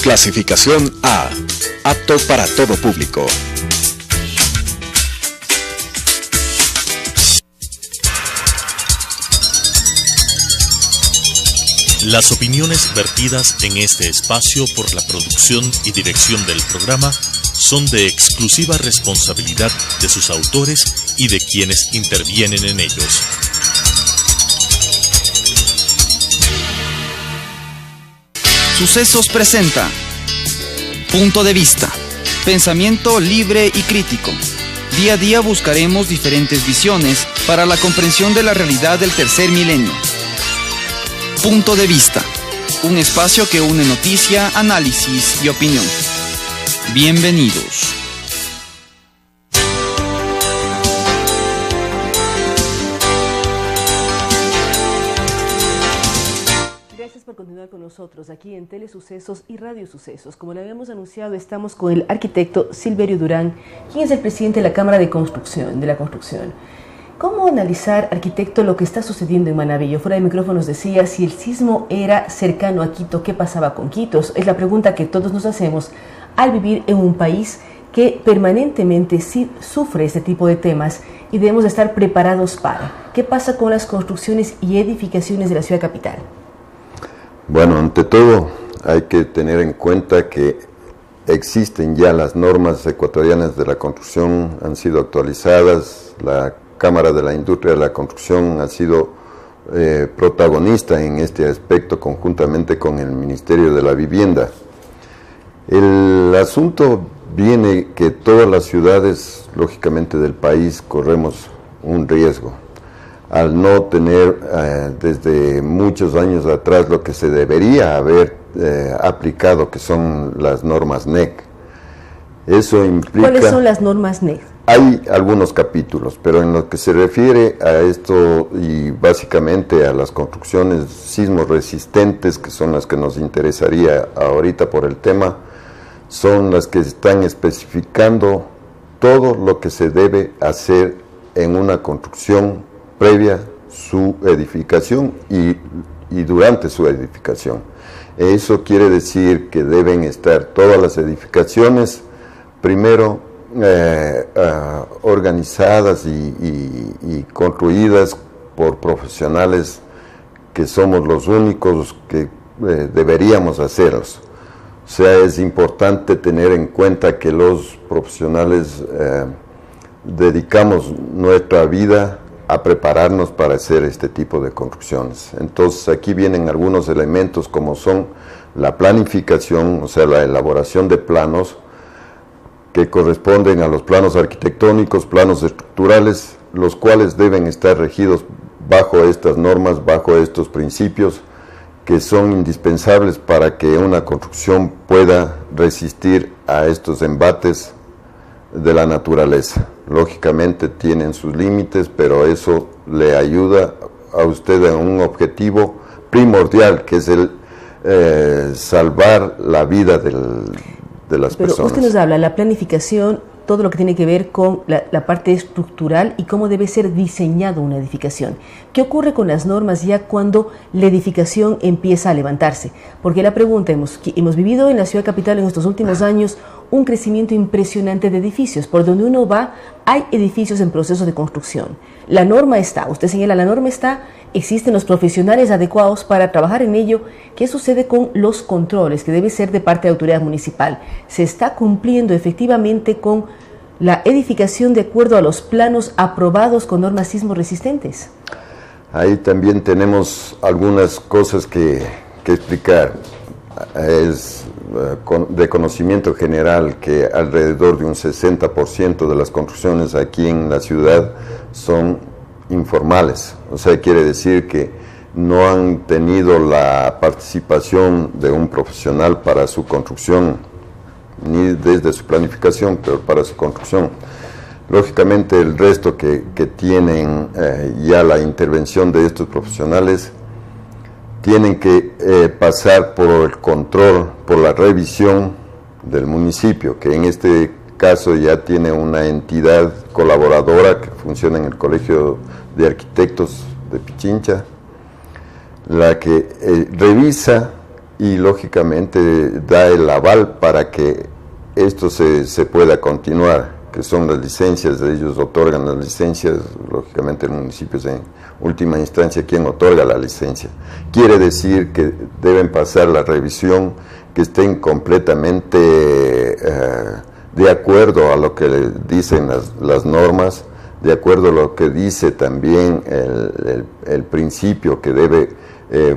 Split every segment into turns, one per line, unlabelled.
Clasificación A. Apto para todo público.
Las opiniones vertidas en este espacio por la producción y dirección del programa son de exclusiva responsabilidad de sus autores y de quienes intervienen en ellos.
Sucesos presenta Punto de Vista, pensamiento libre y crítico. Día a día buscaremos diferentes visiones para la comprensión de la realidad del tercer milenio. Punto de Vista, un espacio que une noticia, análisis y opinión. Bienvenidos.
Gracias por continuar con nosotros aquí en Telesucesos y Radio Sucesos. Como le habíamos anunciado, estamos con el arquitecto Silverio Durán, quien es el presidente de la Cámara de la Construcción. ¿Cómo analizar, arquitecto, lo que está sucediendo en Manabí? Yo fuera de micrófonos decía, si el sismo era cercano a Quito, ¿qué pasaba con Quito? Es la pregunta que todos nos hacemos al vivir en un país que permanentemente sufre este tipo de temas y debemos estar preparados para. ¿Qué pasa con las construcciones y edificaciones de la ciudad capital?
Bueno, ante todo hay que tener en cuenta que existen ya las normas ecuatorianas de la construcción, han sido actualizadas, la Cámara de la Industria de la Construcción ha sido protagonista en este aspecto conjuntamente con el Ministerio de la Vivienda. El asunto viene que todas las ciudades, lógicamente del país, corremos un riesgo al no tener desde muchos años atrás lo que se debería haber aplicado, que son las normas NEC. Eso implica...
¿Cuáles son las normas NEC?
Hay algunos capítulos, pero en lo que se refiere a esto y básicamente a las construcciones sismos resistentes, que son las que nos interesaría ahorita por el tema, son las que están especificando todo lo que se debe hacer en una construcción previa su edificación y durante su edificación. Eso quiere decir que deben estar todas las edificaciones primero organizadas y construidas por profesionales que somos los únicos que deberíamos hacerlos. O sea, es importante tener en cuenta que los profesionales dedicamos nuestra vida a prepararnos para hacer este tipo de construcciones. Entonces aquí vienen algunos elementos como son la planificación, o sea, la elaboración de planos que corresponden a los planos arquitectónicos, planos estructurales, los cuales deben estar regidos bajo estas normas, bajo estos principios, que son indispensables para que una construcción pueda resistir a estos embates de la naturaleza. Lógicamente tienen sus límites, pero eso le ayuda a usted a un objetivo primordial, que es el salvar la vida de las personas.
Pero usted nos habla de la planificación, todo lo que tiene que ver con la parte estructural y cómo debe ser diseñada una edificación. ¿Qué ocurre con las normas ya cuando la edificación empieza a levantarse? Porque la pregunta, hemos vivido en la ciudad capital en estos últimos años un crecimiento impresionante de edificios. Por donde uno va, hay edificios en proceso de construcción. La norma está, usted señala, la norma está, existen los profesionales adecuados para trabajar en ello. ¿Qué sucede con los controles que debe ser de parte de la autoridad municipal? ¿Se está cumpliendo efectivamente con la edificación de acuerdo a los planos aprobados con normas sismo resistentes?
Ahí también tenemos algunas cosas que explicar. Es de conocimiento general que alrededor de un 60% de las construcciones aquí en la ciudad son informales, o sea, quiere decir que no han tenido la participación de un profesional para su construcción, ni desde su planificación, pero para su construcción. Lógicamente el resto que tienen ya la intervención de estos profesionales tienen que pasar por el control, por la revisión del municipio, que en este caso ya tiene una entidad colaboradora que funciona en el Colegio de Arquitectos de Pichincha, la que revisa y lógicamente da el aval para que esto se pueda continuar, que son las licencias. Ellos otorgan las licencias, lógicamente el municipio es en última instancia quien otorga la licencia. Quiere decir que deben pasar la revisión, que estén completamente de acuerdo a lo que dicen las normas, de acuerdo a lo que dice también el principio que debe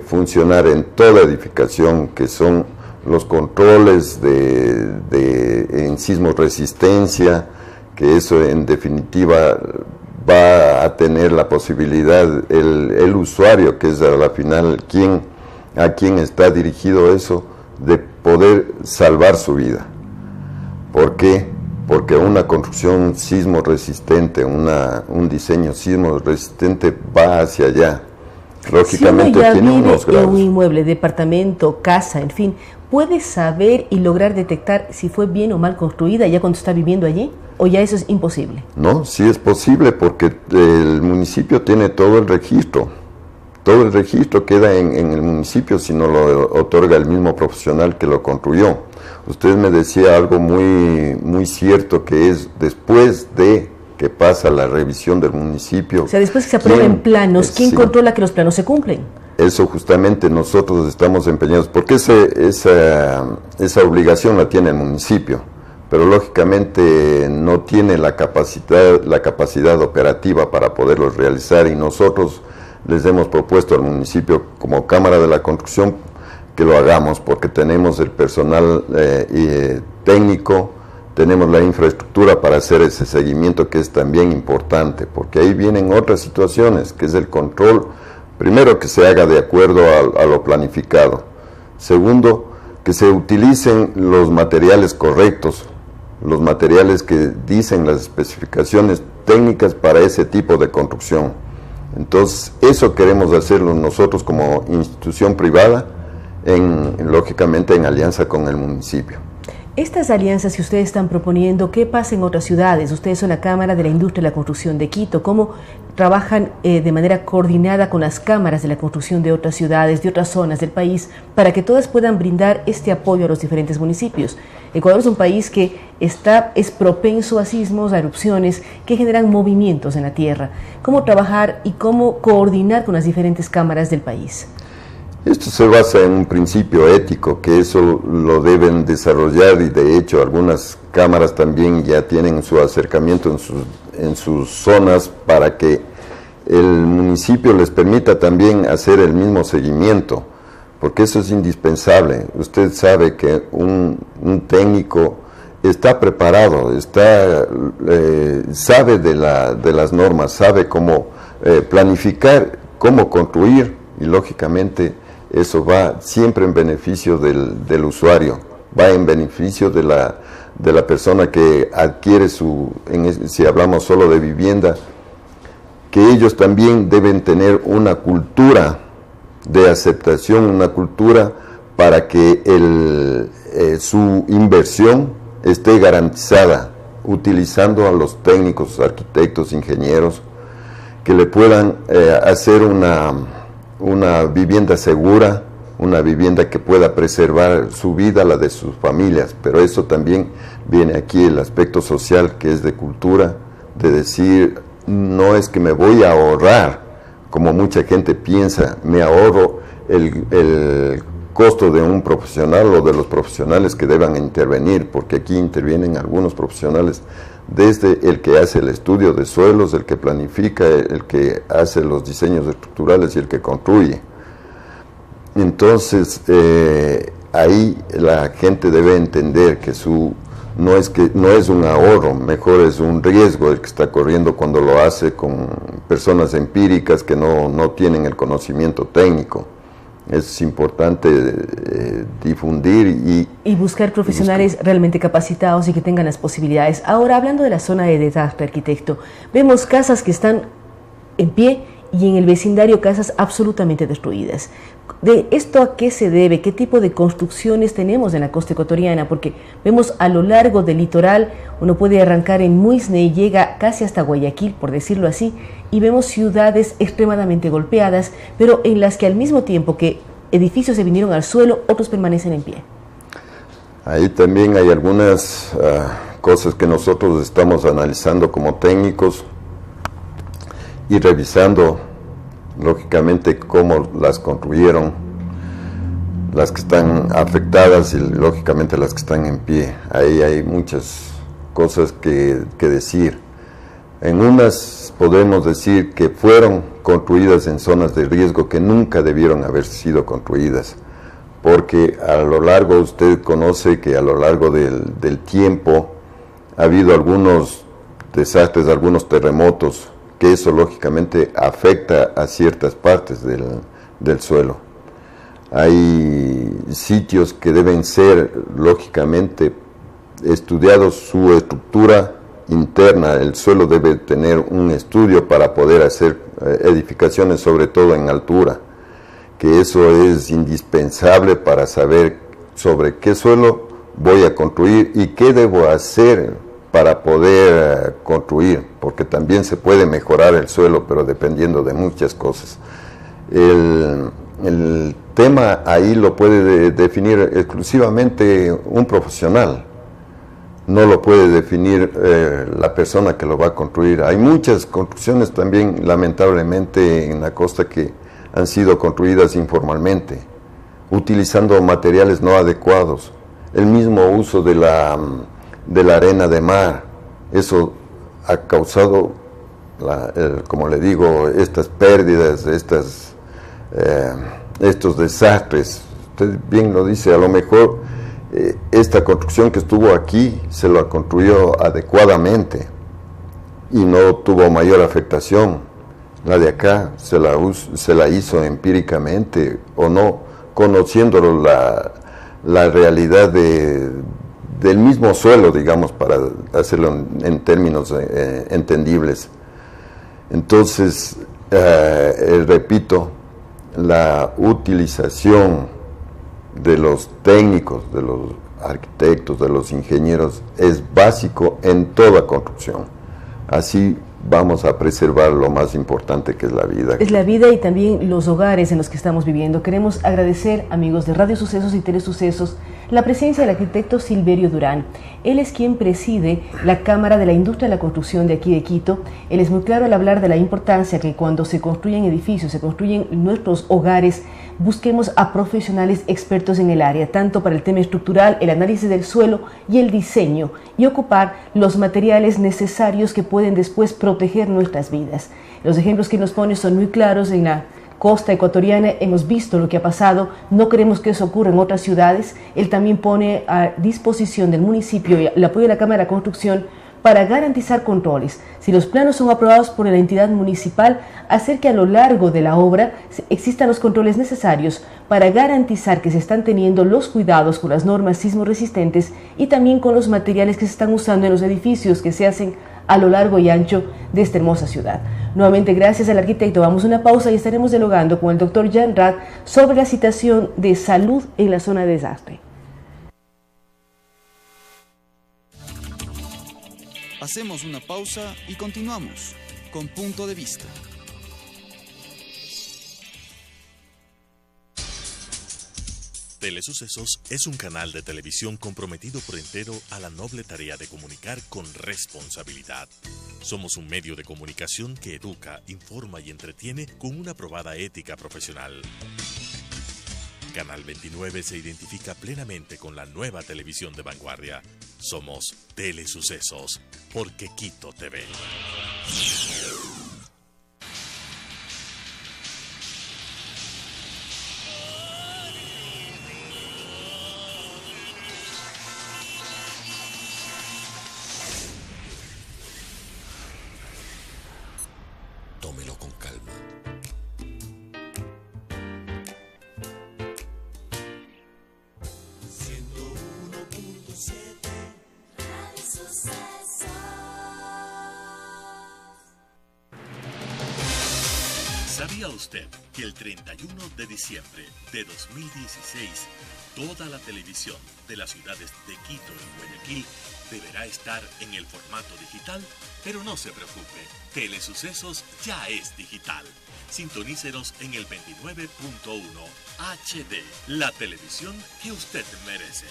funcionar en toda edificación, que son los controles en sismo resistencia, que eso en definitiva va a tener la posibilidad el usuario, que es a la final a quien está dirigido eso, de poder salvar su vida. ¿Por qué? Porque una construcción sismo resistente, un diseño sismo resistente va hacia allá. Lógicamente
si uno ya
tiene
vive
unos grados.
en un inmueble, departamento, casa, en fin, ¿puede saber y lograr detectar si fue bien o mal construida ya cuando está viviendo allí? ¿O ya eso es imposible?
No, sí es posible, porque el municipio tiene todo el registro. Todo el registro queda en el municipio si no lo otorga el mismo profesional que lo construyó. Usted me decía algo muy, muy cierto, que es después de que pasa la revisión del municipio.
O sea, después que se aprueben planos, ¿quién controla que los planos se cumplen?
Eso justamente nosotros estamos empeñados, porque esa obligación la tiene el municipio, pero lógicamente no tiene la capacidad operativa para poderlos realizar, y nosotros les hemos propuesto al municipio como Cámara de la Construcción que lo hagamos, porque tenemos el personal técnico, tenemos la infraestructura para hacer ese seguimiento, que es también importante, porque ahí vienen otras situaciones, que es el control. Primero, que se haga de acuerdo a lo planificado. Segundo, que se utilicen los materiales correctos, los materiales que dicen las especificaciones técnicas para ese tipo de construcción. Entonces, eso queremos hacerlo nosotros como institución privada, lógicamente en alianza con el municipio.
Estas alianzas que ustedes están proponiendo, ¿qué pasa en otras ciudades? Ustedes son la Cámara de la Industria de la Construcción de Quito. ¿Cómo trabajan de manera coordinada con las cámaras de la construcción de otras ciudades, de otras zonas del país, para que todas puedan brindar este apoyo a los diferentes municipios? Ecuador es un país que es propenso a sismos, a erupciones que generan movimientos en la tierra. ¿Cómo trabajar y cómo coordinar con las diferentes cámaras del país?
Esto se basa en un principio ético, que eso lo deben desarrollar, y de hecho algunas cámaras también ya tienen su acercamiento en sus zonas, para que el municipio les permita también hacer el mismo seguimiento, porque eso es indispensable. Usted sabe que un técnico está preparado, sabe de las normas, sabe cómo planificar, cómo construir, y lógicamente eso va siempre en beneficio del usuario, va en beneficio de la persona que adquiere si hablamos solo de vivienda, que ellos también deben tener una cultura de aceptación, una cultura para que su inversión esté garantizada, utilizando a los técnicos, arquitectos, ingenieros, que le puedan hacer una vivienda segura, una vivienda que pueda preservar su vida, la de sus familias. Pero eso también viene aquí el aspecto social, que es de cultura, de decir, no es que me voy a ahorrar, como mucha gente piensa, me ahorro el costo de un profesional o de los profesionales que deban intervenir, porque aquí intervienen algunos profesionales, desde el que hace el estudio de suelos, el que planifica, el que hace los diseños estructurales y el que construye. Entonces, ahí la gente debe entender que no es un ahorro, mejor es un riesgo el que está corriendo cuando lo hace con personas empíricas que no tienen el conocimiento técnico. Es importante difundir y
buscar profesionales realmente capacitados y que tengan las posibilidades. Ahora, hablando de la zona de desastre, arquitecto, vemos casas que están en pie y en el vecindario casas absolutamente destruidas. ¿De esto a qué se debe? ¿Qué tipo de construcciones tenemos en la costa ecuatoriana? Porque vemos a lo largo del litoral, uno puede arrancar en Muisne y llega casi hasta Guayaquil, por decirlo así, y vemos ciudades extremadamente golpeadas, pero en las que al mismo tiempo que edificios se vinieron al suelo, otros permanecen en pie.
Ahí también hay algunas cosas que nosotros estamos analizando como técnicos y revisando lógicamente cómo las construyeron, las que están afectadas y lógicamente las que están en pie. Ahí hay muchas cosas que decir. En unas podemos decir que fueron construidas en zonas de riesgo que nunca debieron haber sido construidas, porque a lo largo, usted conoce que a lo largo del tiempo ha habido algunos desastres, algunos terremotos, que eso lógicamente afecta a ciertas partes del suelo. Hay sitios que deben ser lógicamente estudiados, su estructura interna, el suelo debe tener un estudio para poder hacer edificaciones, sobre todo en altura, que eso es indispensable para saber sobre qué suelo voy a construir y qué debo hacer para poder construir, porque también se puede mejorar el suelo, pero dependiendo de muchas cosas. El tema ahí lo puede definir exclusivamente un profesional, no lo puede definir la persona que lo va a construir. Hay muchas construcciones también, lamentablemente, en la costa que han sido construidas informalmente, utilizando materiales no adecuados, el mismo uso de la arena de mar. Eso ha causado, como le digo, estas pérdidas, estos desastres. Usted bien lo dice, a lo mejor esta construcción que estuvo aquí se la construyó adecuadamente y no tuvo mayor afectación. La de acá se la hizo empíricamente o no, conociendo la realidad del mismo suelo, digamos, para hacerlo en términos entendibles. Entonces, repito, la utilización de los técnicos, de los arquitectos, de los ingenieros, es básico en toda construcción. Así vamos a preservar lo más importante, que es la vida.
Es la vida y también los hogares en los que estamos viviendo. Queremos agradecer, amigos de Radio Sucesos y Telesucesos, la presencia del arquitecto Silverio Durán. Él es quien preside la Cámara de la Industria de la Construcción de aquí de Quito. Él es muy claro al hablar de la importancia que cuando se construyen edificios, se construyen nuestros hogares, busquemos a profesionales expertos en el área, tanto para el tema estructural, el análisis del suelo y el diseño, y ocupar los materiales necesarios que pueden después proteger nuestras vidas. Los ejemplos que nos pone son muy claros. En la costa ecuatoriana hemos visto lo que ha pasado, no queremos que eso ocurra en otras ciudades. Él también pone a disposición del municipio y el apoyo de la Cámara de Construcción para garantizar controles. Si los planos son aprobados por la entidad municipal, hacer que a lo largo de la obra existan los controles necesarios para garantizar que se están teniendo los cuidados con las normas sismo resistentes y también con los materiales que se están usando en los edificios que se hacen a lo largo y ancho de esta hermosa ciudad. Nuevamente, gracias al arquitecto. Vamos a una pausa y estaremos dialogando con el doctor Jan Rath sobre la situación de salud en la zona de desastre.
Hacemos una pausa y continuamos con Punto de Vista.
Telesucesos es un canal de televisión comprometido por entero a la noble tarea de comunicar con responsabilidad. Somos un medio de comunicación que educa, informa y entretiene con una probada ética profesional. Canal 29 se identifica plenamente con la nueva televisión de vanguardia. Somos Telesucesos, porque Quito te ve.
Tómelo con calma.
¿Sabía usted que el 31 de diciembre de 2016 Toda la televisión de las ciudades de Quito y Guayaquil deberá estar en el formato digital, pero no se preocupe, Telesucesos ya es digital. Sintonícenos en el 29.1 HD, la televisión que usted merece.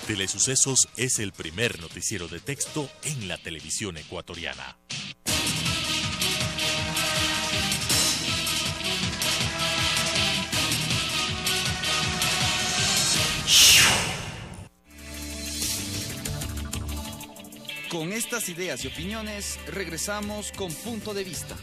Telesucesos es el primer noticiero de texto en la televisión ecuatoriana.
Con estas ideas y opiniones, regresamos con Punto de Vista.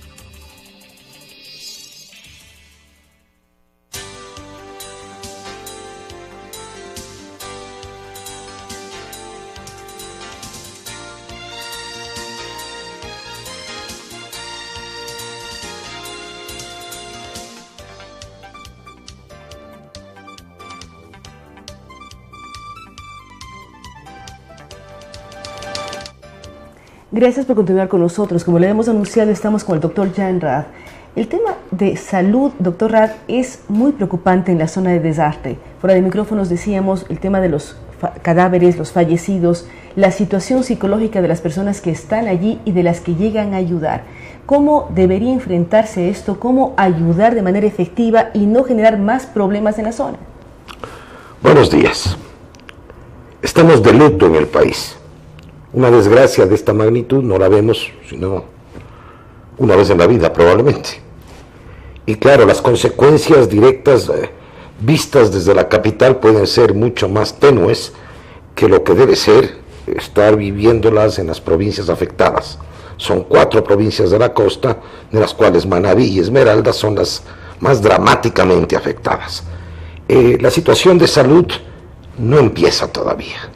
Gracias por continuar con nosotros. Como le hemos anunciado, estamos con el doctor Jan Rath. El tema de salud, doctor Rath, es muy preocupante en la zona de desastre. Fuera de micrófonos decíamos el tema de los cadáveres, los fallecidos, la situación psicológica de las personas que están allí y de las que llegan a ayudar. ¿Cómo debería enfrentarse esto? ¿Cómo ayudar de manera efectiva y no generar más problemas en la zona?
Buenos días. Estamos de luto en el país. Una desgracia de esta magnitud no la vemos sino una vez en la vida probablemente. Y claro, las consecuencias directas vistas desde la capital pueden ser mucho más tenues que lo que debe ser estar viviéndolas en las provincias afectadas. Son 4 provincias de la costa, de las cuales Manabí y Esmeraldas son las más dramáticamente afectadas. La situación de salud no empieza todavía.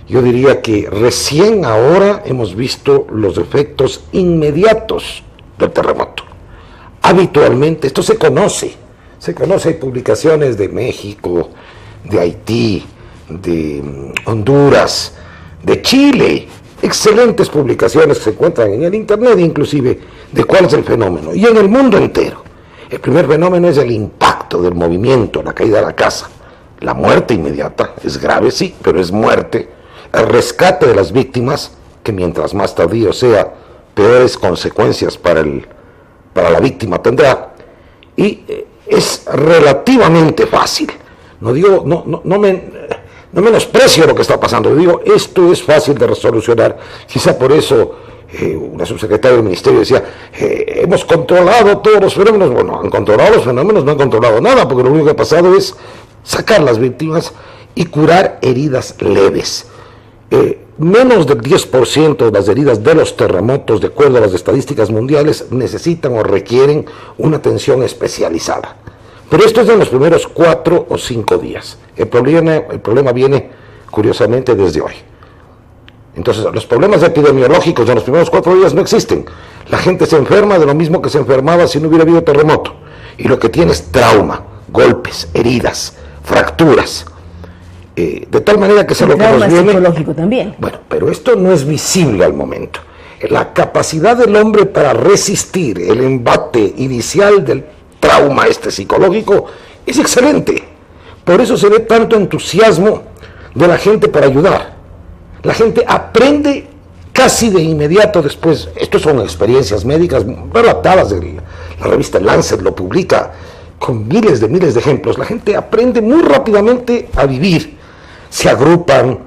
Yo diría que recién ahora hemos visto los efectos inmediatos del terremoto. Habitualmente, esto se conoce, hay publicaciones de México, de Haití, de Honduras, de Chile, excelentes publicaciones que se encuentran en el internet inclusive, de cuál es el fenómeno, y en el mundo entero. El primer fenómeno es el impacto del movimiento, la caída de la casa, la muerte inmediata, es grave sí, pero es muerte. El rescate de las víctimas, que mientras más tardío sea, peores consecuencias para la víctima tendrá, y es relativamente fácil. No menosprecio lo que está pasando, digo, esto es fácil de resolucionar. Quizá por eso una subsecretaria del ministerio decía, hemos controlado todos los fenómenos. Bueno, han controlado los fenómenos, no han controlado nada, porque lo único que ha pasado es sacar las víctimas y curar heridas leves. Menos del 10% de las heridas de los terremotos, de acuerdo a las estadísticas mundiales, necesitan o requieren una atención especializada. Pero esto es en los primeros 4 o 5 días. El problema viene, curiosamente, desde hoy. Entonces, los problemas epidemiológicos en los primeros 4 días no existen. La gente se enferma de lo mismo que se enfermaba si no hubiera habido terremoto. Y lo que tiene es trauma, golpes, heridas, fracturas. De tal manera que es lo que nos viene
psicológico también.
Bueno, pero esto no es visible al momento. La capacidad del hombre para resistir el embate inicial del trauma psicológico es excelente. Por eso se ve tanto entusiasmo de la gente para ayudar. La gente aprende casi de inmediato después. Estas son experiencias médicas relatadas. La revista Lancet lo publica con miles de ejemplos. La gente aprende muy rápidamente a vivir. Se agrupan,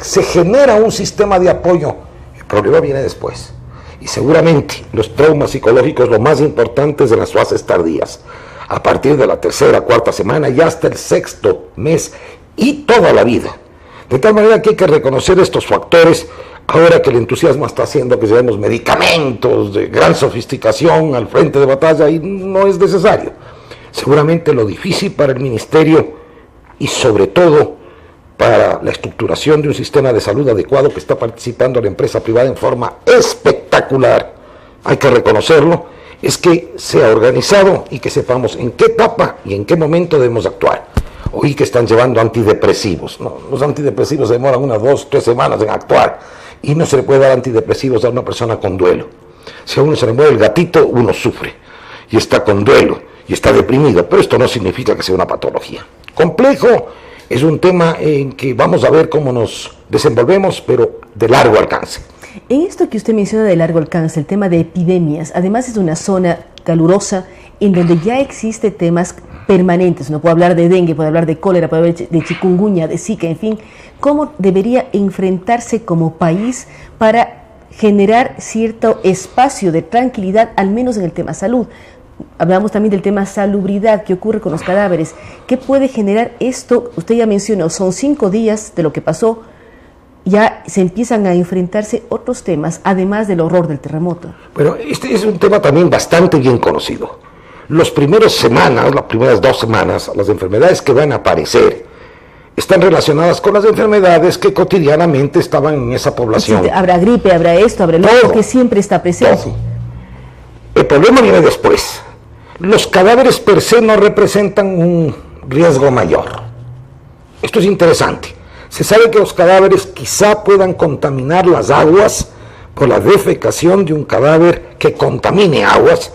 se genera un sistema de apoyo. El problema viene después. Y seguramente los traumas psicológicos, lo más importante es en las fases tardías. A partir de la 3ª, 4ª semana y hasta el 6º mes y toda la vida. De tal manera que hay que reconocer estos factores ahora que el entusiasmo está haciendo que llevemos medicamentos de gran sofisticación al frente de batalla y no es necesario. Seguramente lo difícil para el ministerio y sobre todo para la estructuración de un sistema de salud adecuado que está participando la empresa privada en forma espectacular, hay que reconocerlo, es que sea organizado y que sepamos en qué etapa y en qué momento debemos actuar. Oí que están llevando antidepresivos. No, los antidepresivos demoran 1, 2, 3 semanas en actuar y no se le puede dar antidepresivos a una persona con duelo. Si a uno se le muere el gatito, uno sufre y está con duelo y está deprimido, pero esto no significa que sea una patología. Complejo, es un tema en que vamos a ver cómo nos desenvolvemos, pero de largo alcance.
En esto que usted menciona de largo alcance, el tema de epidemias, además es una zona calurosa en donde ya existe temas permanentes. Uno puede hablar de dengue, puede hablar de cólera, puede hablar de chikungunya, de zika, en fin. ¿Cómo debería enfrentarse como país para generar cierto espacio de tranquilidad, al menos en el tema salud? Hablamos también del tema salubridad, ¿qué ocurre con los cadáveres? ¿Qué puede generar esto? Usted ya mencionó, son 5 días de lo que pasó, ya se empiezan a enfrentarse otros temas, además del horror del terremoto.
Bueno, este es un tema también bastante bien conocido. Las primeras 2 semanas, las enfermedades que van a aparecer están relacionadas con las enfermedades que cotidianamente estaban en esa población.
Habrá gripe, habrá esto, habrá lo otro, que siempre está presente.
Todo. El problema viene después. Los cadáveres per se no representan un riesgo mayor. Esto es interesante. Se sabe que los cadáveres quizá puedan contaminar las aguas por la defecación de un cadáver que contamine aguas,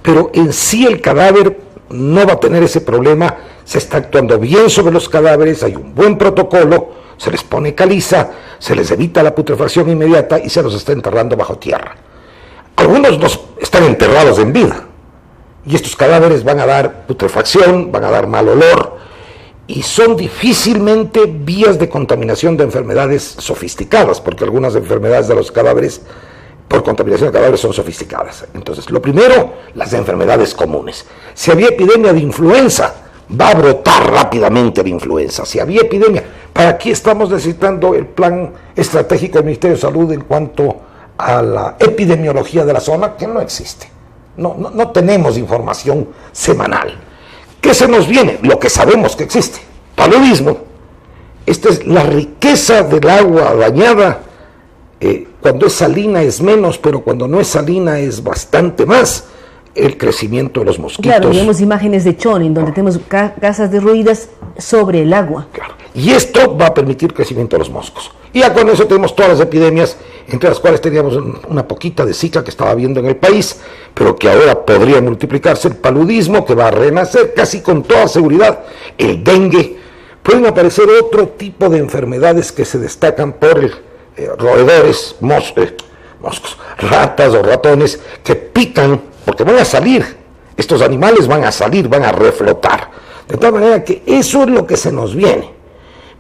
pero en sí el cadáver no va a tener ese problema. Se está actuando bien sobre los cadáveres, hay un buen protocolo, se les pone caliza, se les evita la putrefacción inmediata y se los está enterrando bajo tierra. Algunos están enterrados en vida y estos cadáveres van a dar putrefacción, van a dar mal olor y son difícilmente vías de contaminación de enfermedades sofisticadas, porque algunas enfermedades de los cadáveres por contaminación de cadáveres son sofisticadas. Entonces, lo primero, las enfermedades comunes. Si había epidemia de influenza, va a brotar rápidamente la influenza. Si había epidemia, ¿para qué estamos necesitando el plan estratégico del Ministerio de Salud en cuanto a la epidemiología de la zona? Que no existe. No tenemos información semanal. ¿Qué se nos viene? Lo que sabemos que existe. Paludismo. Esta es la riqueza del agua dañada. Cuando es salina es menos, pero cuando no es salina es bastante más. El crecimiento de los mosquitos.
Claro, vemos imágenes de Chonin, donde tenemos casas derruidas sobre el agua.
Claro. Y esto va a permitir crecimiento de los moscos. Y ya con eso tenemos todas las epidemias, entre las cuales teníamos una poquita de Zika que estaba habiendo en el país, pero que ahora podría multiplicarse, el paludismo que va a renacer casi con toda seguridad, el dengue. Pueden aparecer otro tipo de enfermedades que se destacan por roedores, moscos, ratas o ratones que pican, porque van a salir, estos animales van a salir, van a reflotar. De tal manera que eso es lo que se nos viene.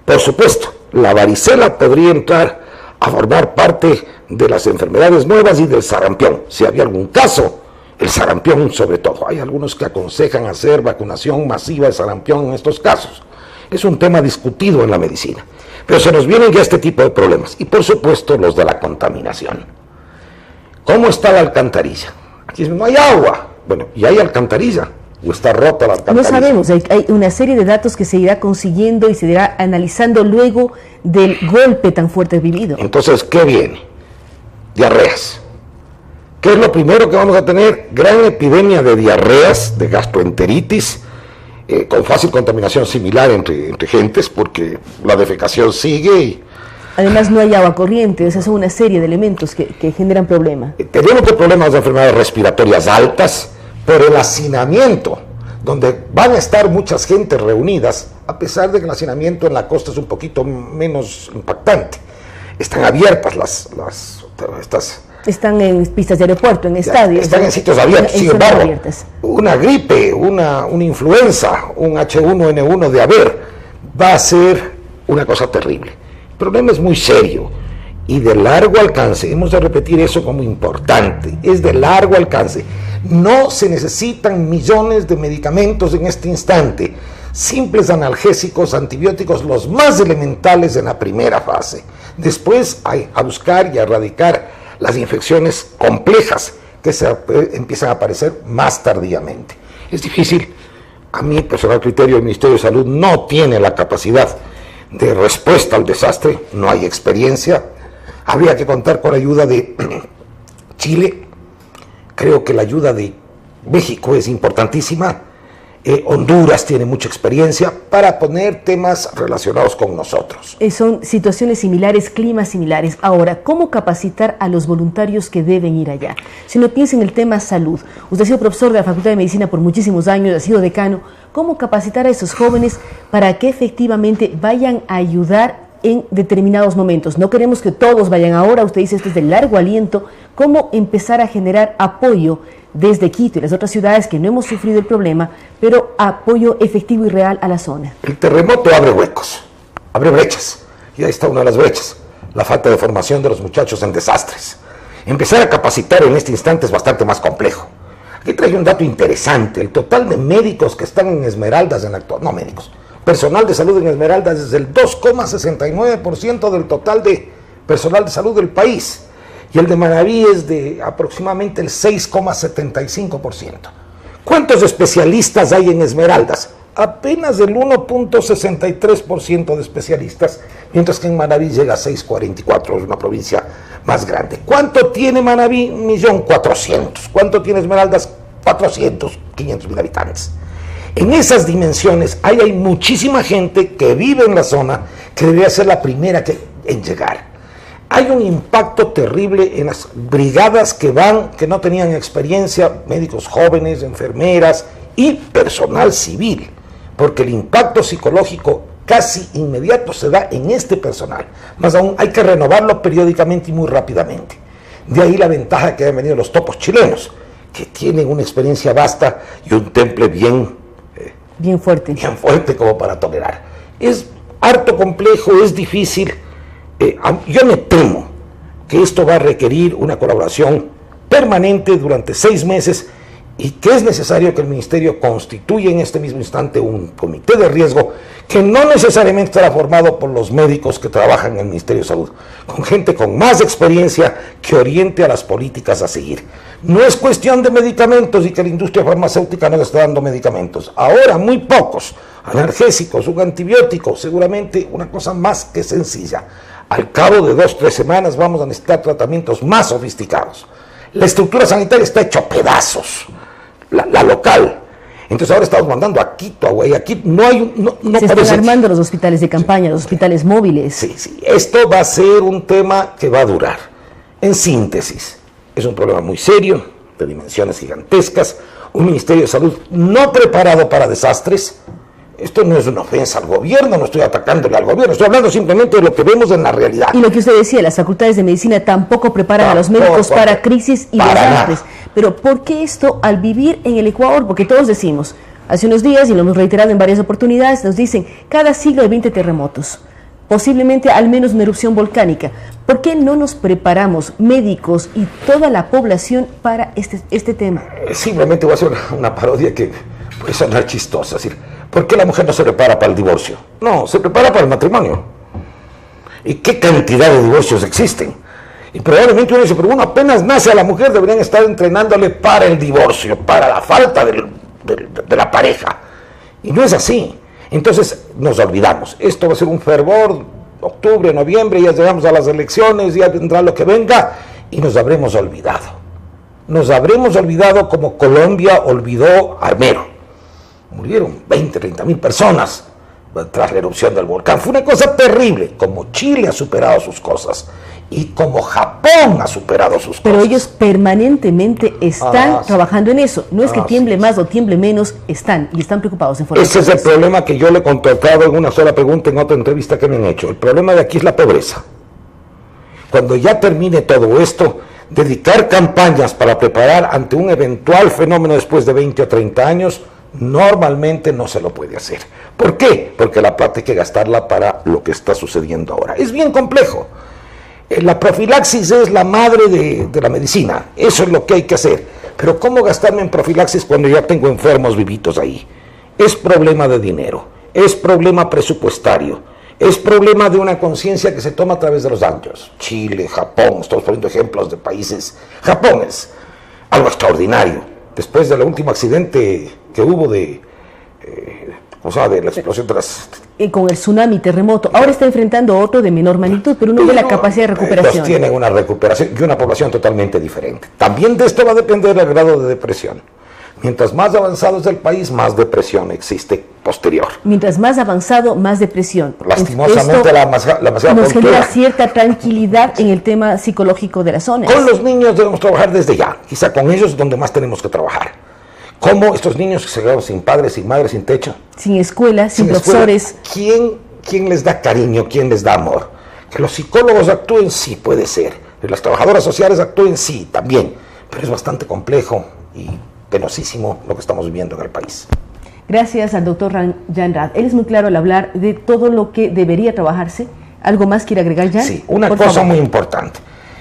Por supuesto, la varicela podría entrar a formar parte de las enfermedades nuevas y del sarampión. Si había algún caso, el sarampión sobre todo. Hay algunos que aconsejan hacer vacunación masiva de sarampión en estos casos. Es un tema discutido en la medicina. Pero se nos vienen ya este tipo de problemas. Y por supuesto los de la contaminación. ¿Cómo está la alcantarilla? Aquí no hay agua. Bueno, ¿y hay alcantarilla? ¿O está rota la alcantarilla?
No sabemos, hay una serie de datos que se irá consiguiendo y se irá analizando luego del golpe tan fuerte vivido.
Entonces, ¿qué viene? Diarreas. ¿Qué es lo primero que vamos a tener? Gran epidemia de diarreas, de gastroenteritis, con fácil contaminación similar entre gentes, porque la defecación sigue y...
Además no hay agua corriente, esas son una serie de elementos que generan problemas.
Tenemos problemas de enfermedades respiratorias altas por el hacinamiento, donde van a estar muchas gentes reunidas, a pesar de que el hacinamiento en la costa es un poquito menos impactante. Están abiertas estas...
Están en pistas de aeropuerto, en estadios.
Están en sitios abiertos, sin embargo, una gripe, una influenza, un H1N1 de haber, va a ser una cosa terrible. El problema es muy serio y de largo alcance. Hemos de repetir eso como importante. Es de largo alcance. No se necesitan millones de medicamentos en este instante. Simples analgésicos, antibióticos, los más elementales en la primera fase. Después hay a buscar y a erradicar las infecciones complejas que empiezan a aparecer más tardíamente. Es difícil. A mi personal criterio, el Ministerio de Salud no tiene la capacidad de respuesta al desastre, no hay experiencia. Habría que contar con la ayuda de Chile. Creo que la ayuda de México es importantísima. Honduras tiene mucha experiencia para poner temas relacionados con nosotros.
Son situaciones similares, climas similares. Ahora, ¿cómo capacitar a los voluntarios que deben ir allá? Si uno piensa en el tema salud, usted ha sido profesor de la Facultad de Medicina por muchísimos años, ha sido decano, ¿cómo capacitar a esos jóvenes para que efectivamente vayan a ayudar en determinados momentos? No queremos que todos vayan ahora, usted dice esto es de largo aliento. ¿Cómo empezar a generar apoyo desde Quito y las otras ciudades que no hemos sufrido el problema, pero apoyo efectivo y real a la zona?
El terremoto abre huecos, abre brechas, y ahí está una de las brechas, la falta de formación de los muchachos en desastres. Empezar a capacitar en este instante es bastante más complejo. Aquí traje un dato interesante: el total de médicos que están en Esmeraldas en la actual, no médicos, personal de salud en Esmeraldas es el 2,69% del total de personal de salud del país. Y el de Manabí es de aproximadamente el 6,75%. ¿Cuántos especialistas hay en Esmeraldas? Apenas el 1,63% de especialistas, mientras que en Manabí llega a 6,44%, es una provincia más grande. ¿Cuánto tiene Manabí? 1.400.000. ¿Cuánto tiene Esmeraldas? 500.000 habitantes. En esas dimensiones hay muchísima gente que vive en la zona, que debería ser la primera en llegar. Hay un impacto terrible en las brigadas que no tenían experiencia, médicos jóvenes, enfermeras y personal civil, porque el impacto psicológico casi inmediato se da en este personal. Más aún, hay que renovarlo periódicamente y muy rápidamente. De ahí la ventaja que han venido los topos chilenos, que tienen una experiencia vasta y un temple bien fuerte como para tolerar. Es harto complejo, es difícil. Yo me temo que esto va a requerir una colaboración permanente durante 6 meses y que es necesario que el Ministerio constituya en este mismo instante un comité de riesgo que no necesariamente estará formado por los médicos que trabajan en el Ministerio de Salud, con gente con más experiencia que oriente a las políticas a seguir. No es cuestión de medicamentos y que la industria farmacéutica no le está dando medicamentos. Ahora muy pocos, analgésicos, un antibiótico, seguramente una cosa más que sencilla. Al cabo de 2-3 semanas vamos a necesitar tratamientos más sofisticados. La estructura sanitaria está hecha a pedazos, la local. Entonces ahora estamos mandando a Quito, a Guayaquil.
Se están armando los hospitales de campaña, los hospitales móviles.
Sí. Esto va a ser un tema que va a durar. En síntesis, es un problema muy serio, de dimensiones gigantescas, un Ministerio de Salud no preparado para desastres. Esto no es una ofensa al gobierno, no estoy atacándole al gobierno, estoy hablando simplemente de lo que vemos en la realidad.
Y lo que usted decía, las facultades de medicina tampoco preparan a los médicos para crisis y desastres. Pero ¿por qué esto al vivir en el Ecuador? Porque todos decimos, hace unos días, y lo hemos reiterado en varias oportunidades, nos dicen, cada siglo hay 20 terremotos, posiblemente al menos una erupción volcánica. ¿Por qué no nos preparamos, médicos y toda la población, para este tema?
Simplemente voy a hacer una parodia que puede sonar chistosa, es decir, ¿por qué la mujer no se prepara para el divorcio? No, se prepara para el matrimonio. ¿Y qué cantidad de divorcios existen? Y probablemente uno dice, pero bueno, apenas nace a la mujer, deberían estar entrenándole para el divorcio, para la falta de la pareja. Y no es así. Entonces nos olvidamos. Esto va a ser un fervor, octubre, noviembre, ya llegamos a las elecciones, ya vendrá lo que venga, y nos habremos olvidado. Nos habremos olvidado como Colombia olvidó a Armero. Murieron 30.000 personas tras la erupción del volcán. Fue una cosa terrible. Como Chile ha superado sus cosas y como Japón ha superado sus cosas.
Pero ellos permanentemente están trabajando en eso. No es que tiemble más o tiemble menos, están y están preocupados en
Ese es el problema que yo le he contestado en una sola pregunta en otra entrevista que me han hecho. El problema de aquí es la pobreza. Cuando ya termine todo esto, dedicar campañas para preparar ante un eventual fenómeno después de 20 o 30 años, normalmente no se lo puede hacer. ¿Por qué? Porque la plata hay que gastarla para lo que está sucediendo ahora. Es bien complejo. La profilaxis es la madre de la medicina. Eso es lo que hay que hacer. Pero ¿cómo gastarme en profilaxis cuando ya tengo enfermos vivitos ahí? Es problema de dinero, es problema presupuestario, es problema de una conciencia que se toma a través de los años. Chile, Japón, estamos poniendo ejemplos de países. Japón es algo extraordinario. Después del último accidente que hubo de la explosión de las...
Con el tsunami, terremoto. Ahora está enfrentando otro de menor magnitud, pero uno ve la capacidad de recuperación.
Tienen una recuperación y una población totalmente diferente. También de esto va a depender el grado de depresión. Mientras más avanzado es el país, más depresión existe posterior.
Mientras más avanzado, más depresión.
Lastimosamente, la demasiada
nos
cultura
genera cierta tranquilidad en el tema psicológico de las zonas.
Con los niños debemos trabajar desde ya. Quizá con ellos es donde más tenemos que trabajar. Como estos niños que se quedaron sin padres, sin madres, sin techo.
Sin escuela, sin profesores.
¿Quién les da cariño? ¿Quién les da amor? Que los psicólogos actúen, sí, puede ser. Que las trabajadoras sociales actúen, sí, también. Pero es bastante complejo y penosísimo lo que estamos viviendo en el país.
Gracias al doctor Jan Rath. Él es muy claro al hablar de todo lo que debería trabajarse. ¿Algo más quiere agregar, Jan?
Sí, una cosa muy importante.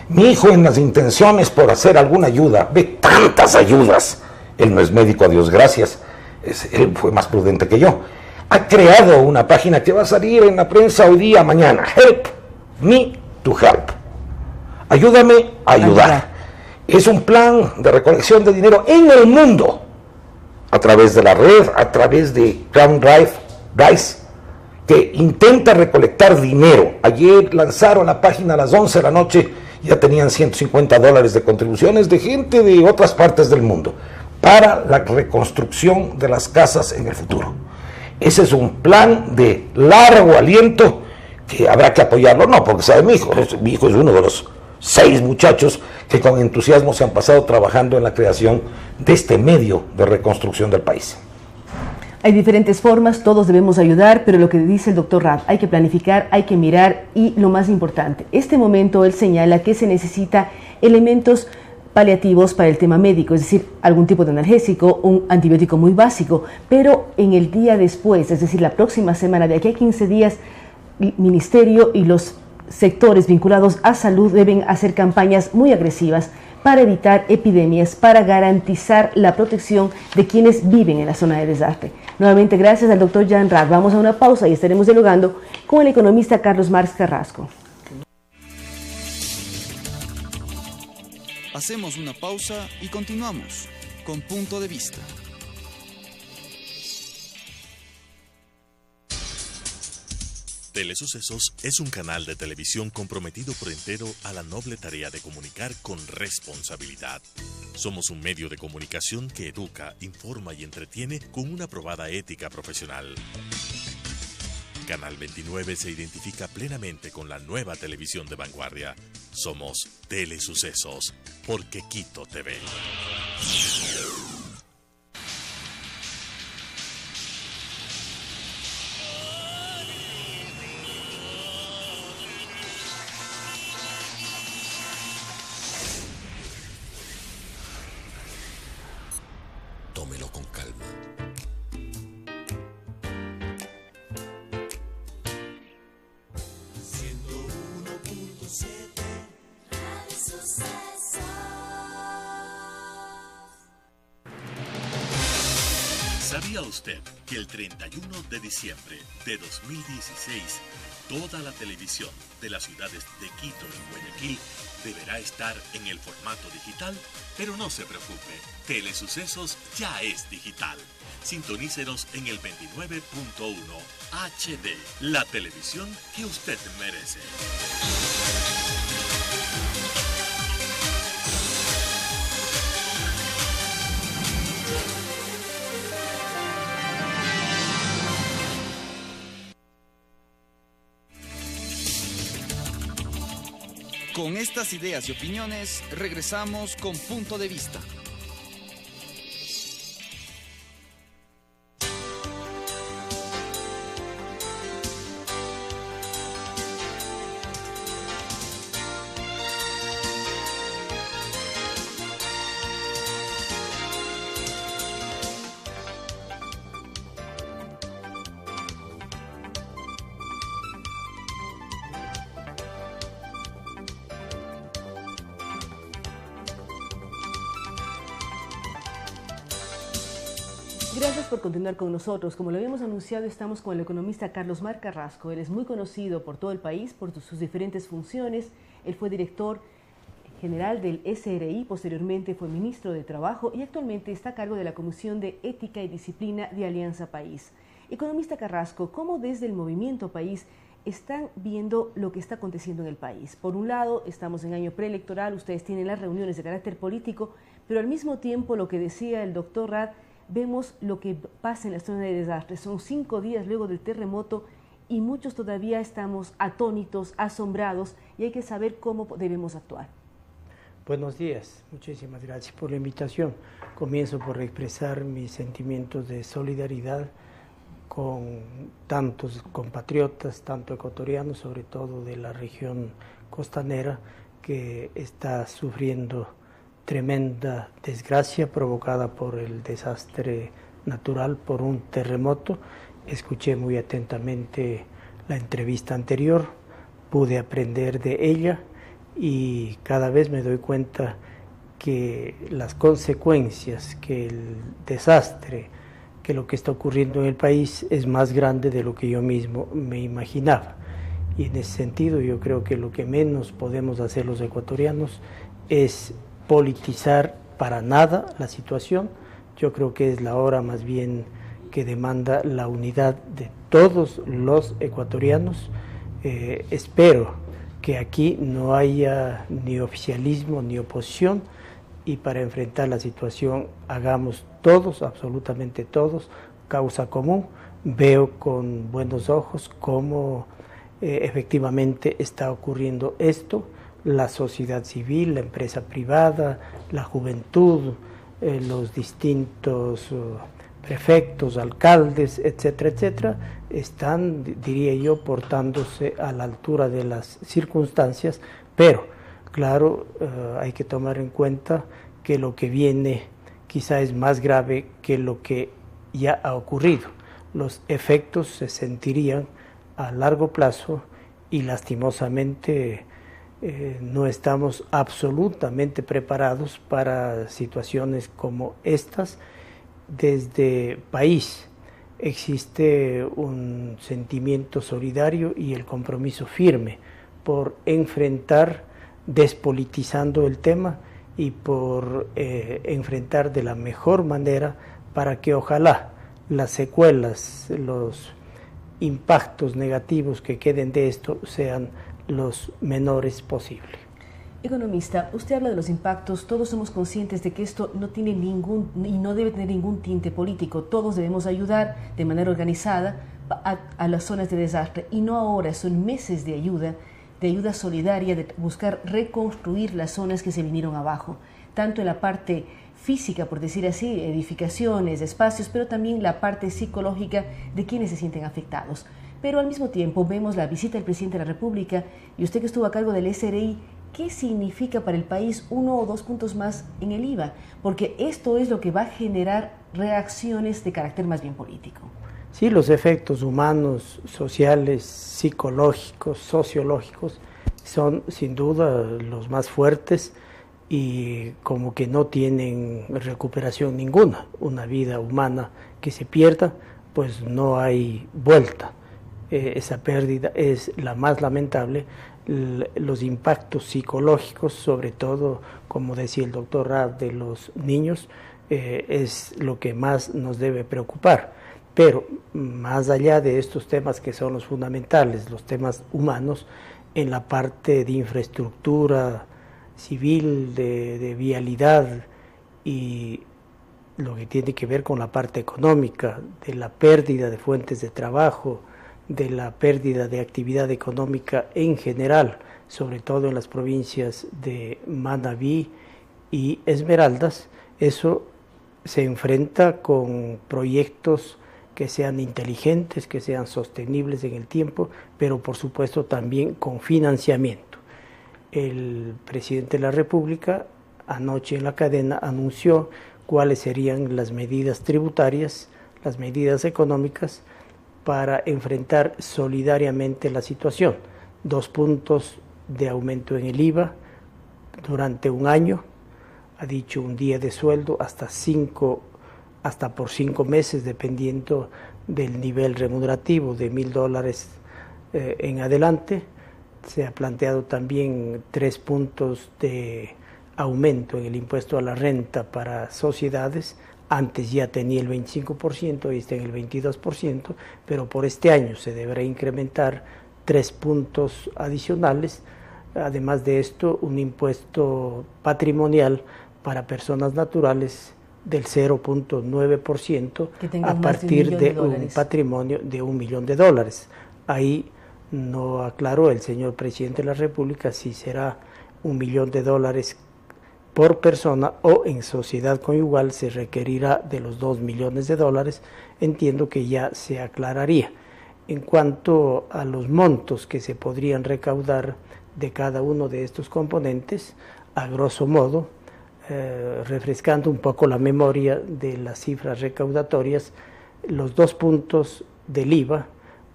Mi hijo, en las intenciones por hacer alguna ayuda, ve tantas ayudas. Él no es médico, a Dios gracias. Él fue más prudente que yo. Ha creado una página que va a salir en la prensa hoy día, mañana. Help me to help. Ayúdame a ayudar. Es un plan de recolección de dinero en el mundo, a través de la red, a través de Crown Rise, que intenta recolectar dinero. Ayer lanzaron la página a las 11 de la noche, ya tenían $150 de contribuciones de gente de otras partes del mundo, para la reconstrucción de las casas en el futuro. Ese es un plan de largo aliento que habrá que apoyarlo, no porque sabe mi hijo es uno de los 6 muchachos que con entusiasmo se han pasado trabajando en la creación de este medio de reconstrucción del país.
Hay diferentes formas, todos debemos ayudar, pero lo que dice el doctor Rath, hay que planificar, hay que mirar y lo más importante, este momento él señala que se necesita elementos paliativos para el tema médico, es decir, algún tipo de analgésico, un antibiótico muy básico, pero en el día después, es decir, la próxima semana, de aquí a 15 días, el ministerio y los sectores vinculados a salud deben hacer campañas muy agresivas para evitar epidemias, para garantizar la protección de quienes viven en la zona de desastre. Nuevamente, gracias al doctor Jan Rath. Vamos a una pausa y estaremos dialogando con el economista Carlos Marx Carrasco.
Hacemos una pausa y continuamos con Punto de Vista.
Telesucesos es un canal de televisión comprometido por entero a la noble tarea de comunicar con responsabilidad. Somos un medio de comunicación que educa, informa y entretiene con una probada ética profesional. Canal 29 se identifica plenamente con la nueva televisión de vanguardia. Somos Telesucesos, porque Quito TV.
Tómelo con calma.
¿Sabía usted que el 31 de diciembre de 2016 toda la televisión de las ciudades de Quito y Guayaquil deberá estar en el formato digital? Pero no se preocupe, Telesucesos ya es digital. Sintonícenos en el 29.1 HD, la televisión que usted merece.
Con estas ideas y opiniones, regresamos con Punto de Vista.
Gracias por continuar con nosotros. Como lo habíamos anunciado, estamos con el economista Carlos Marx Carrasco. Él es muy conocido por todo el país por sus diferentes funciones. Él fue director general del SRI, posteriormente fue ministro de Trabajo y actualmente está a cargo de la Comisión de Ética y Disciplina de Alianza País. Economista Carrasco, ¿cómo desde el Movimiento País están viendo lo que está aconteciendo en el país? Por un lado, estamos en año preelectoral, ustedes tienen las reuniones de carácter político, pero al mismo tiempo, lo que decía el doctor Rad, vemos lo que pasa en la zona de desastre. Son 5 días luego del terremoto y muchos todavía estamos atónitos, asombrados, y hay que saber cómo debemos actuar.
Buenos días, muchísimas gracias por la invitación. Comienzo por expresar mis sentimientos de solidaridad con tantos compatriotas, tanto ecuatorianos, sobre todo de la región costanera, que está sufriendo tremenda desgracia provocada por el desastre natural, por un terremoto. Escuché muy atentamente la entrevista anterior, pude aprender de ella y cada vez me doy cuenta que las consecuencias, que el desastre, que lo que está ocurriendo en el país es más grande de lo que yo mismo me imaginaba. Y en ese sentido yo creo que lo que menos podemos hacer los ecuatorianos es politizar para nada la situación. Yo creo que es la hora más bien que demanda la unidad de todos los ecuatorianos. Espero que aquí no haya ni oficialismo ni oposición, y para enfrentar la situación hagamos todos, absolutamente todos, causa común. Veo con buenos ojos cómo efectivamente está ocurriendo esto, la sociedad civil, la empresa privada, la juventud, los distintos prefectos, alcaldes, etcétera, etcétera, están, diría yo, portándose a la altura de las circunstancias, pero claro, hay que tomar en cuenta que lo que viene quizá es más grave que lo que ya ha ocurrido. Los efectos se sentirían a largo plazo y lastimosamente no estamos absolutamente preparados para situaciones como estas. Desde país existe un sentimiento solidario y el compromiso firme por enfrentar, despolitizando el tema, y por enfrentar de la mejor manera para que ojalá las secuelas, los impactos negativos que queden de esto sean los menores posibles.
Economista, usted habla de los impactos, todos somos conscientes de que esto no tiene ningún y no debe tener ningún tinte político, todos debemos ayudar de manera organizada a las zonas de desastre, y no ahora, son meses de ayuda solidaria, de buscar reconstruir las zonas que se vinieron abajo, tanto en la parte física, por decir así, edificaciones, espacios, pero también la parte psicológica de quienes se sienten afectados. Pero al mismo tiempo vemos la visita del presidente de la República y usted que estuvo a cargo del SRI. ¿Qué significa para el país 1 o 2 puntos más en el IVA? Porque esto es lo que va a generar reacciones de carácter más bien político.
Sí, los efectos humanos, sociales, psicológicos, sociológicos son sin duda los más fuertes y como que no tienen recuperación ninguna. Una vida humana que se pierda, pues no hay vuelta. Esa pérdida es la más lamentable. Los impactos psicológicos, sobre todo, como decía el doctor Rad, de los niños, es lo que más nos debe preocupar. Pero más allá de estos temas que son los fundamentales, los temas humanos, en la parte de infraestructura civil, de vialidad y lo que tiene que ver con la parte económica, de la pérdida de fuentes de trabajo, de la pérdida de actividad económica en general, sobre todo en las provincias de Manabí y Esmeraldas, eso se enfrenta con proyectos que sean inteligentes, que sean sostenibles en el tiempo, pero por supuesto también con financiamiento. El presidente de la República anoche en la cadena anunció cuáles serían las medidas tributarias, las medidas económicas para enfrentar solidariamente la situación. 2 puntos de aumento en el IVA durante un año, ha dicho un día de sueldo hasta por 5 meses, dependiendo del nivel remunerativo de $1,000 en adelante. Se ha planteado también 3 puntos de aumento en el impuesto a la renta para sociedades. Antes ya tenía el 25%, hoy está en el 22%, pero por este año se deberá incrementar 3 puntos adicionales. Además de esto, un impuesto patrimonial para personas naturales del 0.9% a partir de un patrimonio de $1 millón. Ahí no aclaró el señor presidente de la República si será $1 millón por persona o en sociedad conyugal se requerirá de los $2 millones. Entiendo que ya se aclararía. En cuanto a los montos que se podrían recaudar de cada uno de estos componentes, a grosso modo, refrescando un poco la memoria de las cifras recaudatorias, los 2 puntos del IVA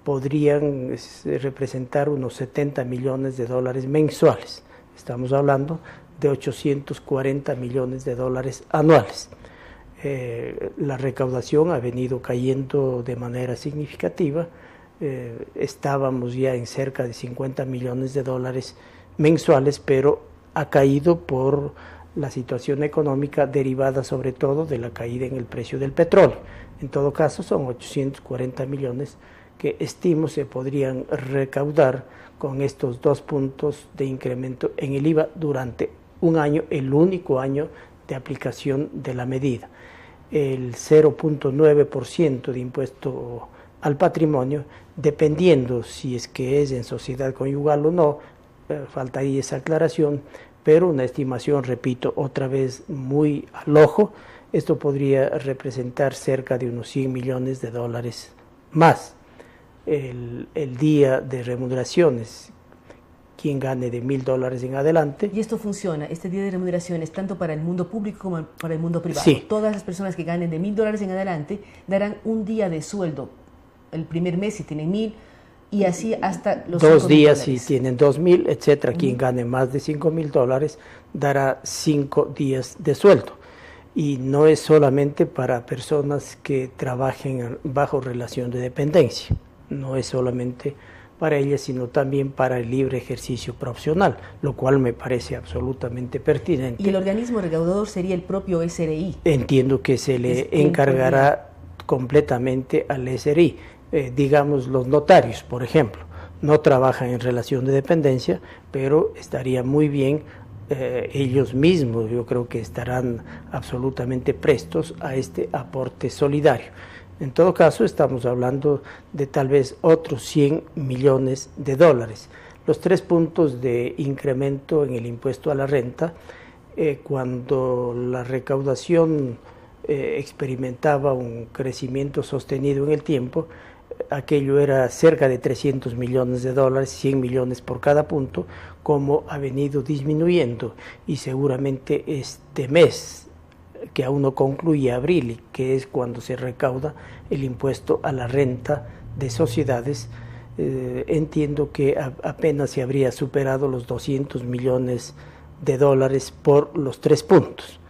podrían representar unos $70 millones mensuales. Estamos hablando de $840 millones anuales. La recaudación ha venido cayendo de manera significativa. Estábamos ya en cerca de $50 millones mensuales, pero ha caído por la situación económica derivada sobre todo de la caída en el precio del petróleo. En todo caso, son 840 millones que estimo se podrían recaudar con estos 2 puntos de incremento en el IVA durante un año, el único año de aplicación de la medida. El 0.9% de impuesto al patrimonio, dependiendo si es que es en sociedad conyugal o no, faltaría esa aclaración, pero una estimación, repito, otra vez muy al ojo, esto podría representar cerca de unos $100 millones más. El día de remuneraciones, quien gane de $1.000 en adelante.
¿Y esto funciona? Este día de remuneraciones, tanto para el mundo público como para el mundo privado.
Sí.
Todas las personas que ganen de $1.000 en adelante darán un día de sueldo. El primer mes si tienen 1.000 y así hasta los
2 días si tienen 2.000, etcétera. Quien gane más de $5.000 dará 5 días de sueldo. Y no es solamente para personas que trabajen bajo relación de dependencia. No es solamente para ellas, sino también para el libre ejercicio profesional, lo cual me parece absolutamente pertinente.
¿Y el organismo recaudador sería el propio SRI?
Entiendo que se le encargará completamente al SRI. Digamos, los notarios, por ejemplo, no trabajan en relación de dependencia, pero estaría muy bien, ellos mismos yo creo que estarán absolutamente prestos a este aporte solidario. En todo caso, estamos hablando de tal vez otros $100 millones. Los 3 puntos de incremento en el impuesto a la renta, cuando la recaudación experimentaba un crecimiento sostenido en el tiempo, aquello era cerca de $300 millones, 100 millones por cada punto, como ha venido disminuyendo, y seguramente este mes, que aún no concluye abril, y que es cuando se recauda el impuesto a la renta de sociedades, entiendo que apenas se habría superado los $200 millones por los 3 puntos.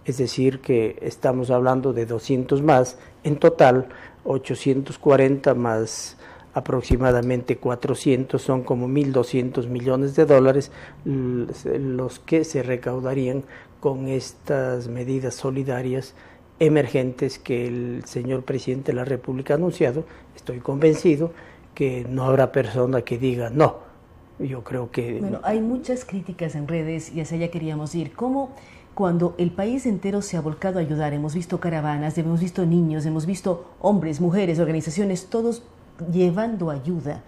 Es decir, que estamos hablando de 200 más, en total 840 más aproximadamente 400, son como $1.200 millones los que se recaudarían con estas medidas solidarias emergentes que el señor presidente de la República ha anunciado. Estoy convencido que no habrá persona que diga no. Yo creo que...
Bueno, hay muchas críticas en redes y hacia allá queríamos ir. ¿Cómo cuando el país entero se ha volcado a ayudar? Hemos visto caravanas, hemos visto niños, hemos visto hombres, mujeres, organizaciones, todos llevando ayuda.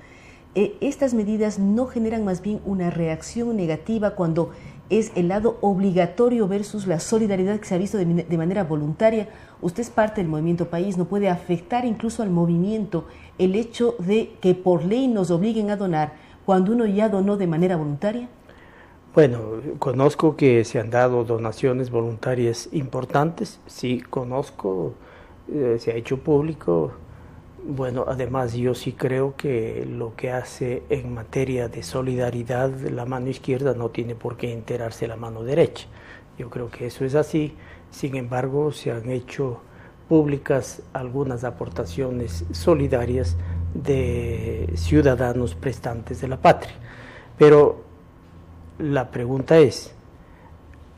Estas medidas no generan más bien una reacción negativa cuando es el lado obligatorio versus la solidaridad que se ha visto de manera voluntaria. Usted es parte del Movimiento País, ¿no puede afectar incluso al movimiento el hecho de que por ley nos obliguen a donar cuando uno ya donó de manera voluntaria?
Bueno, conozco que se han dado donaciones voluntarias importantes, sí, conozco, se ha hecho público. Bueno, además yo sí creo que lo que hace en materia de solidaridad la mano izquierda no tiene por qué enterarse la mano derecha. Yo creo que eso es así. Sin embargo, se han hecho públicas algunas aportaciones solidarias de ciudadanos prestantes de la patria. Pero la pregunta es,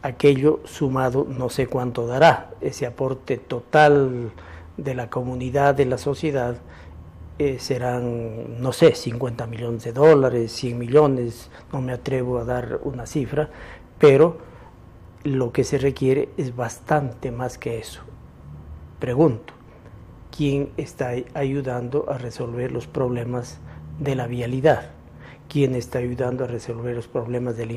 aquello sumado no sé cuánto dará, ese aporte total de la comunidad, de la sociedad, serán, no sé, $50 millones, 100 millones, no me atrevo a dar una cifra, pero lo que se requiere es bastante más que eso. Pregunto, ¿quién está ayudando a resolver los problemas de la vialidad? ¿Quién está ayudando a resolver los problemas de la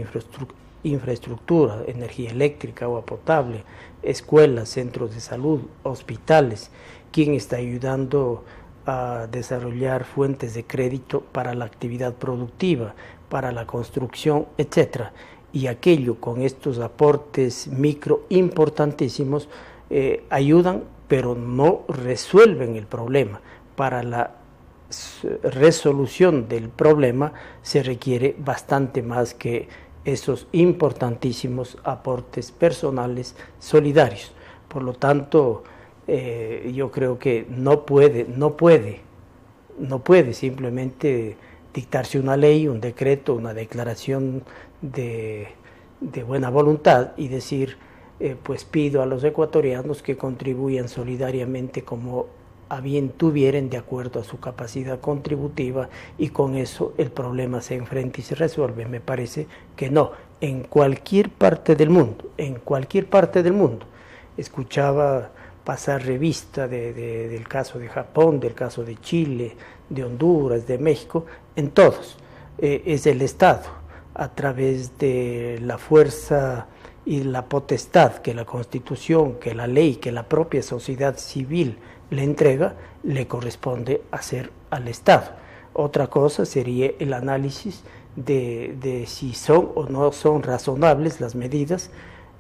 infraestructura, energía eléctrica, agua potable, escuelas, centros de salud, hospitales? ¿Quién está ayudando a desarrollar fuentes de crédito para la actividad productiva, para la construcción, etcétera? Y aquello con estos aportes micro importantísimos ayudan, pero no resuelven el problema. Para la resolución del problema se requiere bastante más que esos importantísimos aportes personales solidarios. Por lo tanto, yo creo que no puede simplemente dictarse una ley, un decreto, una declaración de buena voluntad y decir, pues pido a los ecuatorianos que contribuyan solidariamente como a bien tuvieren de acuerdo a su capacidad contributiva y con eso el problema se enfrenta y se resuelve. Me parece que no, en cualquier parte del mundo, escuchaba pasar revista del caso de Japón, del caso de Chile, de Honduras, de México, en todos es el Estado, a través de la fuerza y la potestad que la Constitución, que la ley, que la propia sociedad civil le entrega, le corresponde hacer al Estado. Otra cosa sería el análisis de si son o no son razonables las medidas,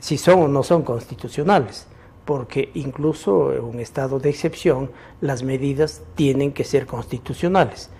si son o no son constitucionales, porque incluso en un estado de excepción las medidas tienen que ser constitucionales.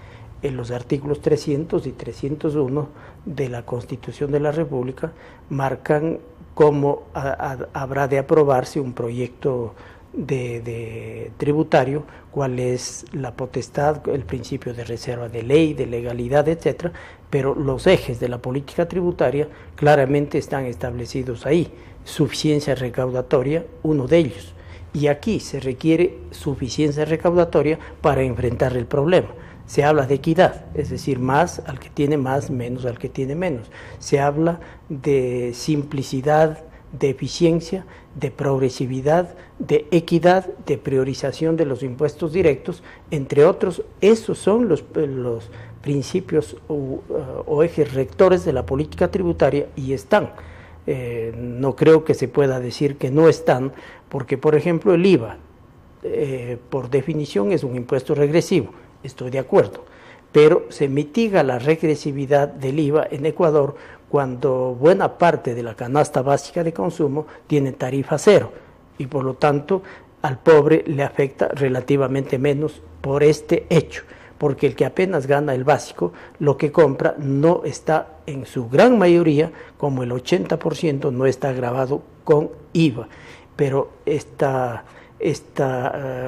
En los artículos 300 y 301 de la Constitución de la República marcan cómo habrá de aprobarse un proyecto de tributario, cuál es la potestad, el principio de reserva de ley, de legalidad, etcétera, pero los ejes de la política tributaria claramente están establecidos ahí. Suficiencia recaudatoria, uno de ellos, y aquí se requiere suficiencia recaudatoria para enfrentar el problema. Se habla de equidad, es decir, más al que tiene más, menos al que tiene menos. Se habla de simplicidad, de eficiencia, de progresividad, de equidad, de priorización de los impuestos directos, entre otros. Esos son los principios o ejes rectores de la política tributaria y están. No creo que se pueda decir que no están, porque por ejemplo el IVA, por definición es un impuesto regresivo, estoy de acuerdo, pero se mitiga la regresividad del IVA en Ecuador cuando buena parte de la canasta básica de consumo tiene tarifa cero y por lo tanto al pobre le afecta relativamente menos por este hecho, porque el que apenas gana el básico, lo que compra no está en su gran mayoría, como el 80% no está gravado con IVA, pero esta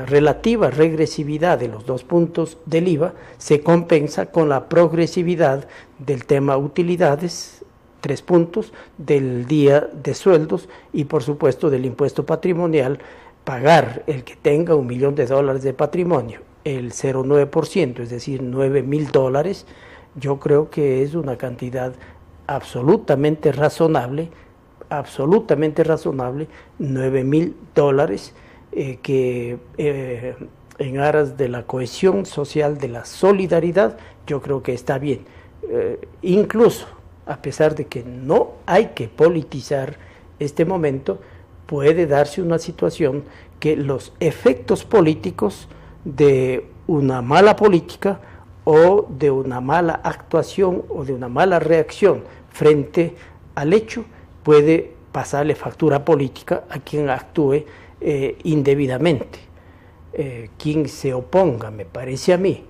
relativa regresividad de los 2 puntos del IVA se compensa con la progresividad del tema utilidades, 3 puntos, del día de sueldos y por supuesto del impuesto patrimonial. Pagar el que tenga $1 millón de patrimonio el 0,9%, es decir, $9,000, yo creo que es una cantidad absolutamente razonable, $9,000, que en aras de la cohesión social, de la solidaridad, yo creo que está bien. Incluso, a pesar de que no hay que politizar este momento, puede darse una situación que los efectos políticos de una mala política o de una mala actuación o de una mala reacción frente al hecho puede pasarle factura política a quien actúe indebidamente. Quien se oponga, me parece a mí,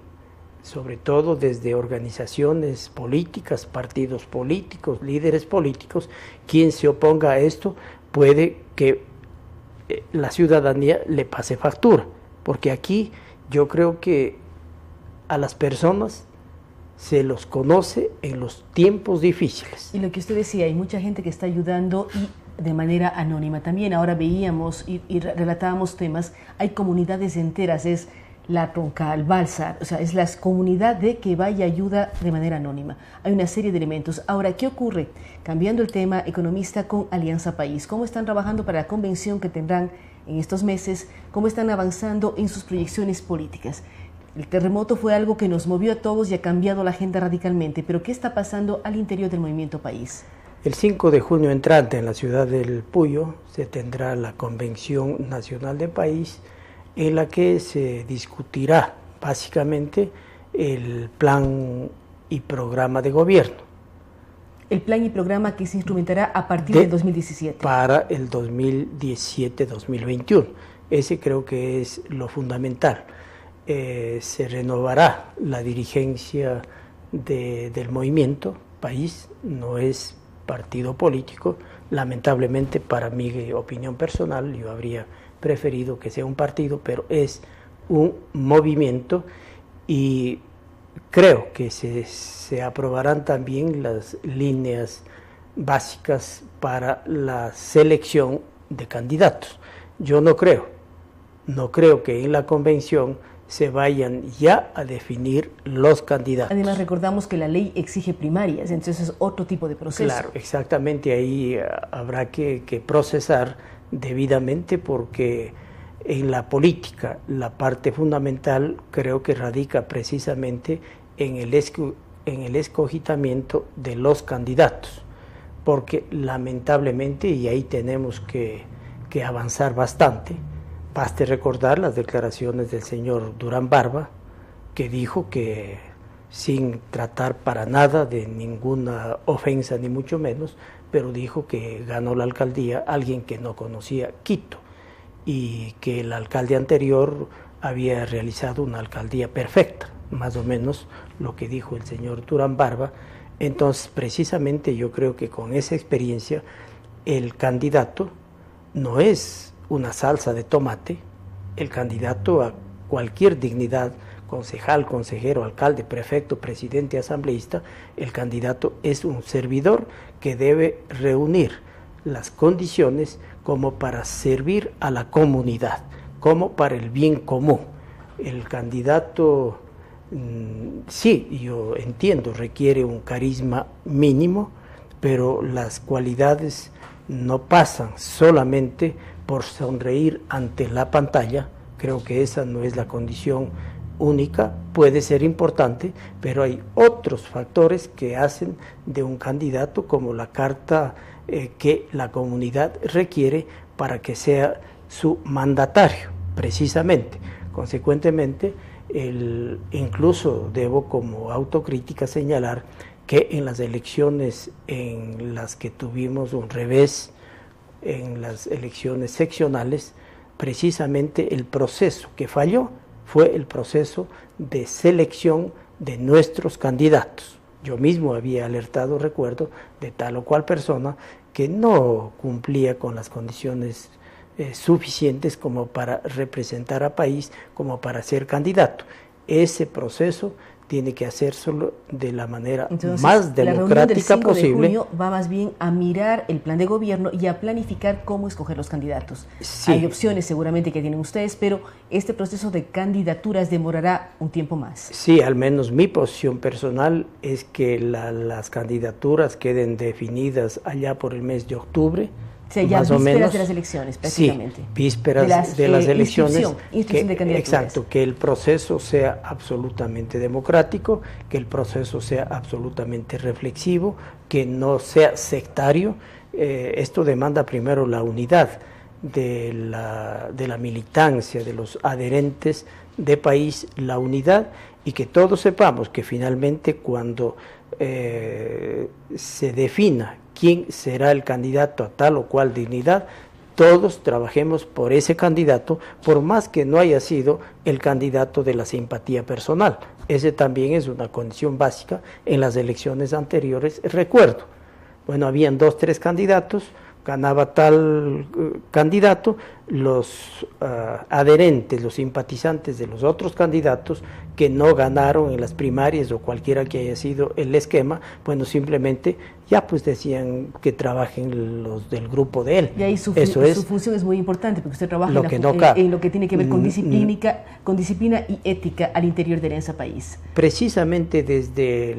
sobre todo desde organizaciones políticas, partidos políticos, líderes políticos, quien se oponga a esto puede que la ciudadanía le pase factura, porque aquí yo creo que a las personas se los conoce en los tiempos difíciles.
Y lo que usted decía, hay mucha gente que está ayudando y de manera anónima también. Ahora veíamos y relatábamos temas, hay comunidades enteras, es La Troncal, Balsar, o sea, es la comunidad de que vaya ayuda de manera anónima. Hay una serie de elementos. Ahora, ¿qué ocurre? Cambiando el tema, economista con Alianza País, ¿cómo están trabajando para la convención que tendrán en estos meses? ¿Cómo están avanzando en sus proyecciones políticas? El terremoto fue algo que nos movió a todos y ha cambiado la agenda radicalmente, pero ¿qué está pasando al interior del Movimiento País?
El 5 de junio entrante en la ciudad del Puyo se tendrá la Convención Nacional de País, en la que se discutirá básicamente el plan y programa de gobierno.
El plan y programa que se instrumentará a partir del 2017.
Para el 2017-2021. Ese creo que es lo fundamental. Se renovará la dirigencia del movimiento País, no es partido político. Lamentablemente, para mi opinión personal, yo habría preferido que sea un partido, pero es un movimiento, y creo que se aprobarán también las líneas básicas para la selección de candidatos. Yo no creo que en la convención se vayan ya a definir los candidatos.
Además, recordamos que la ley exige primarias, entonces es otro tipo de proceso.
Claro, exactamente, ahí habrá que procesar debidamente, porque en la política la parte fundamental creo que radica precisamente en el escogitamiento de los candidatos, porque lamentablemente, y ahí tenemos que avanzar bastante, baste recordar las declaraciones del señor Durán Barba, que dijo que, sin tratar para nada de ninguna ofensa ni mucho menos, pero dijo que ganó la alcaldía alguien que no conocía Quito y que el alcalde anterior había realizado una alcaldía perfecta, más o menos lo que dijo el señor Durán Barba. Entonces, precisamente yo creo que con esa experiencia el candidato no es una salsa de tomate. El candidato a cualquier dignidad, concejal, consejero, alcalde, prefecto, presidente, asambleísta, el candidato es un servidor que debe reunir las condiciones como para servir a la comunidad, como para el bien común. El candidato, sí, yo entiendo, requiere un carisma mínimo, pero las cualidades no pasan solamente por sonreír ante la pantalla. Creo que esa no es la condición única, puede ser importante, pero hay otros factores que hacen de un candidato como la carta que la comunidad requiere para que sea su mandatario, precisamente. Consecuentemente, incluso debo como autocrítica señalar que en las elecciones en las que tuvimos un revés, en las elecciones seccionales, precisamente el proceso que falló fue el proceso de selección de nuestros candidatos. Yo mismo había alertado, recuerdo, de tal o cual persona que no cumplía con las condiciones suficientes como para representar a país, como para ser candidato. Ese proceso tiene que hacérselo de la manera más democrática posible. La reunión del 5 de junio
va más bien a mirar el plan de gobierno y a planificar cómo escoger los candidatos.
Sí.
Hay opciones seguramente que tienen ustedes, pero este proceso de candidaturas demorará un tiempo más.
Sí, al menos mi posición personal es que las candidaturas queden definidas allá por el mes de octubre.
O sea, ya vísperas de las elecciones, prácticamente.
Sí, vísperas de las elecciones.
Inscripción de candidaturas.
Exacto, que el proceso sea absolutamente democrático, que el proceso sea absolutamente reflexivo, que no sea sectario. Esto demanda primero la unidad de la militancia, de los adherentes de país, la unidad, y que todos sepamos que finalmente cuando se defina quién será el candidato a tal o cual dignidad, todos trabajemos por ese candidato, por más que no haya sido el candidato de la simpatía personal. Ese también es una condición básica en las elecciones anteriores. Recuerdo, bueno, habían 2, 3 candidatos, ganaba tal candidato, los adherentes, los simpatizantes de los otros candidatos que no ganaron en las primarias o cualquiera que haya sido el esquema, bueno, simplemente ya pues decían que trabajen los del grupo de él.
Y ahí su función es muy importante, porque usted trabaja en lo que tiene que ver con disciplina y ética al interior de Alianza País.
Precisamente desde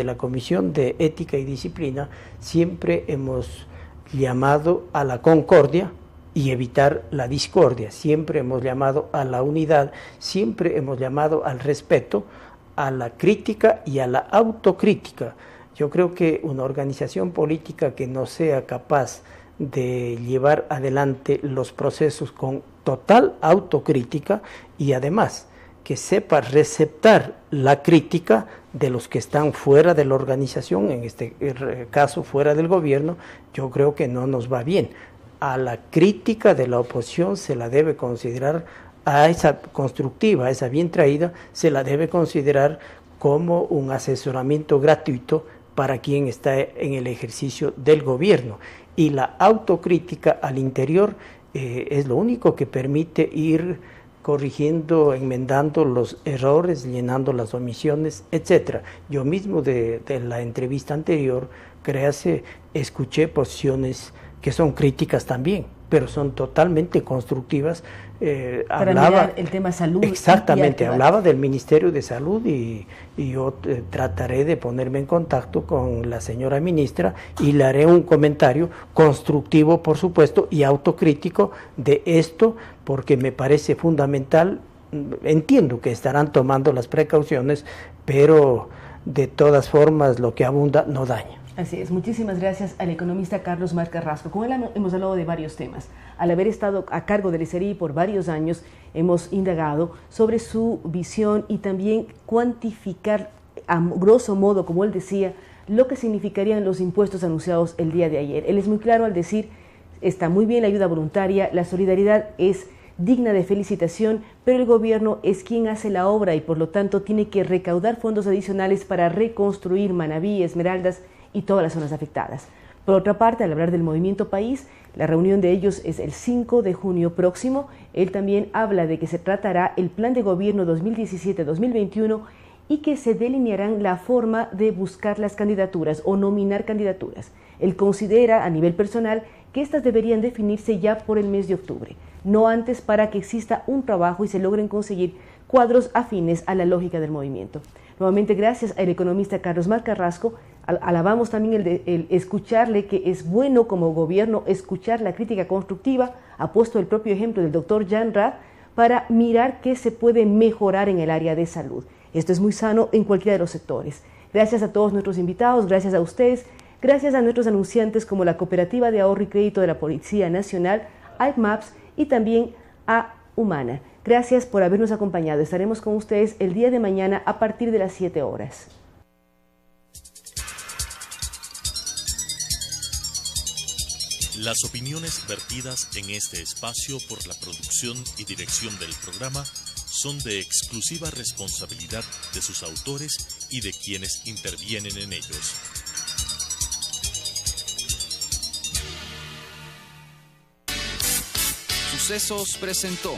la Comisión de Ética y Disciplina siempre hemos llamado a la concordia y evitar la discordia, siempre hemos llamado a la unidad, siempre hemos llamado al respeto, a la crítica y a la autocrítica. Yo creo que una organización política que no sea capaz de llevar adelante los procesos con total autocrítica y además que sepa receptar la crítica de los que están fuera de la organización, en este caso fuera del gobierno, yo creo que no nos va bien. A la crítica de la oposición se la debe considerar, a esa constructiva, a esa bien traída, se la debe considerar como un asesoramiento gratuito para quien está en el ejercicio del gobierno. Y la autocrítica al interior es lo único que permite ir corrigiendo, enmendando los errores, llenando las omisiones, etcétera. Yo mismo de la entrevista anterior, créase, escuché posiciones que son críticas también, pero son totalmente constructivas.
Para mirar el tema salud.
Exactamente, hablaba del Ministerio de Salud y yo trataré de ponerme en contacto con la señora ministra y le haré un comentario constructivo, por supuesto, y autocrítico de esto, porque me parece fundamental. Entiendo que estarán tomando las precauciones, pero de todas formas lo que abunda no daña.
Así es, muchísimas gracias al economista Carlos Marc Carrasco. Con él hemos hablado de varios temas. Al haber estado a cargo del SRI por varios años, hemos indagado sobre su visión y también cuantificar a grosso modo, como él decía, lo que significarían los impuestos anunciados el día de ayer. Él es muy claro al decir, está muy bien la ayuda voluntaria, la solidaridad es digna de felicitación, pero el gobierno es quien hace la obra y por lo tanto tiene que recaudar fondos adicionales para reconstruir Manabí, Esmeraldas y todas las zonas afectadas. Por otra parte, al hablar del Movimiento País, la reunión de ellos es el 5 de junio próximo. Él también habla de que se tratará el plan de gobierno 2017-2021 y que se delinearán la forma de buscar las candidaturas o nominar candidaturas. Él considera a nivel personal que estas deberían definirse ya por el mes de octubre, no antes, para que exista un trabajo y se logren conseguir cuadros afines a la lógica del movimiento. Nuevamente, gracias al economista Carlos Marc Carrasco. Alabamos también el escucharle, que es bueno como gobierno escuchar la crítica constructiva. Ha puesto el propio ejemplo del doctor Jan Rath para mirar qué se puede mejorar en el área de salud. Esto es muy sano en cualquiera de los sectores. Gracias a todos nuestros invitados, gracias a ustedes, gracias a nuestros anunciantes como la Cooperativa de Ahorro y Crédito de la Policía Nacional, AIPMAPS y también a Humana. Gracias por habernos acompañado. Estaremos con ustedes el día de mañana a partir de las 7 horas.
Las opiniones vertidas en este espacio por la producción y dirección del programa son de exclusiva responsabilidad de sus autores y de quienes intervienen en ellos.
Sucesos presentó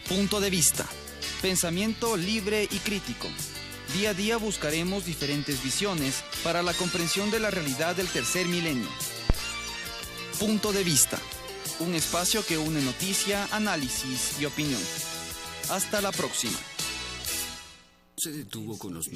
Punto de Vista, pensamiento libre y crítico. Día a día buscaremos diferentes visiones para la comprensión de la realidad del tercer milenio. Punto de Vista, un espacio que une noticia, análisis y opinión. Hasta la próxima.
Se detuvo con los